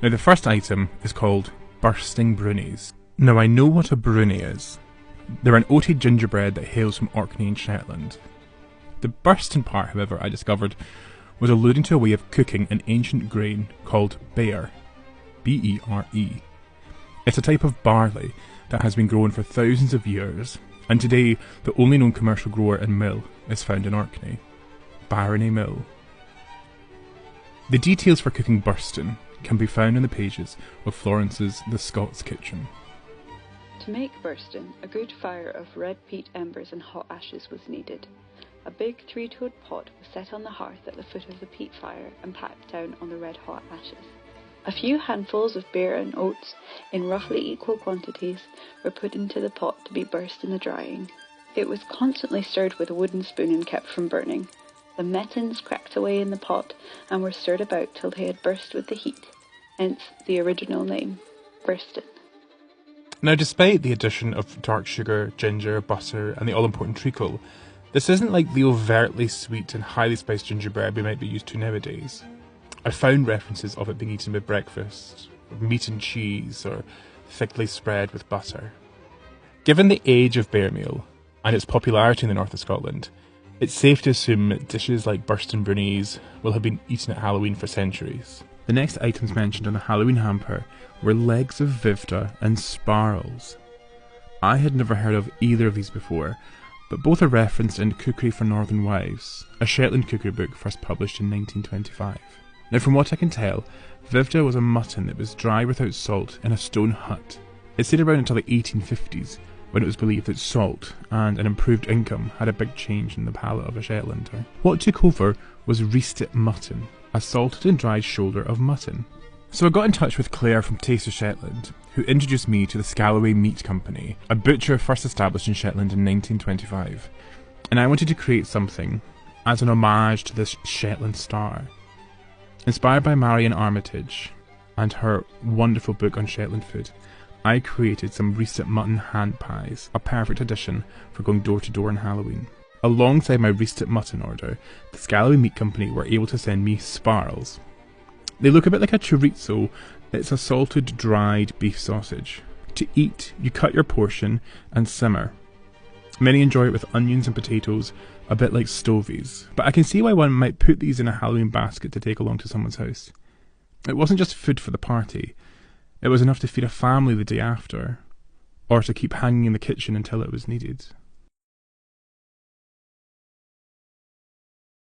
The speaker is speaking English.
Now the first item is called bursting brownies. Now I know what a brownie is. They're an oated gingerbread that hails from Orkney in Shetland. The bursting part, however, I discovered was alluding to a way of cooking an ancient grain called bear. B-E-R-E. It's a type of barley that has been grown for thousands of years, and today the only known commercial grower and mill is found in Orkney. Barony Mill. The details for cooking bursting can be found in the pages of Florence's The Scots Kitchen. To make bursting, a good fire of red peat embers and hot ashes was needed. A big three-toed pot was set on the hearth at the foot of the peat fire and packed down on the red-hot ashes. A few handfuls of beer and oats, in roughly equal quantities, were put into the pot to be burst in the drying. It was constantly stirred with a wooden spoon and kept from burning. The metins cracked away in the pot and were stirred about till they had burst with the heat, hence the original name, bursting. Now despite the addition of dark sugar, ginger, butter and the all-important treacle, this isn't like the overtly sweet and highly spiced gingerbread we might be used to nowadays. I found references of it being eaten with breakfast, or meat and cheese, or thickly spread with butter. Given the age of bear meal, and its popularity in the north of Scotland, it's safe to assume that dishes like bursting brownies will have been eaten at Halloween for centuries. The next items mentioned on the Halloween hamper were legs of Vivda and sparrows. I had never heard of either of these before, but both are referenced in Cookery for Northern Wives, a Shetland cookery book first published in 1925. Now from what I can tell, Vivda was a mutton that was dry without salt in a stone hut. It stayed around until the 1850s, when it was believed that salt and an improved income had a big change in the palate of a Shetlander. What took over was Reestit mutton, a salted and dried shoulder of mutton. So I got in touch with Claire from Taste of Shetland, who introduced me to the Scalloway Meat Company, a butcher first established in Shetland in 1925. And I wanted to create something as an homage to this Shetland star. Inspired by Marion Armitage and her wonderful book on Shetland food, I created some Reestit mutton hand pies, a perfect addition for going door to door on Halloween. Alongside my Reestit mutton order, the Scalloway Meat Company were able to send me sparrows. They look a bit like a chorizo. It's a salted, dried beef sausage. To eat, you cut your portion and simmer. Many enjoy it with onions and potatoes, a bit like stovies. But I can see why one might put these in a Halloween basket to take along to someone's house. It wasn't just food for the party. It was enough to feed a family the day after, or to keep hanging in the kitchen until it was needed.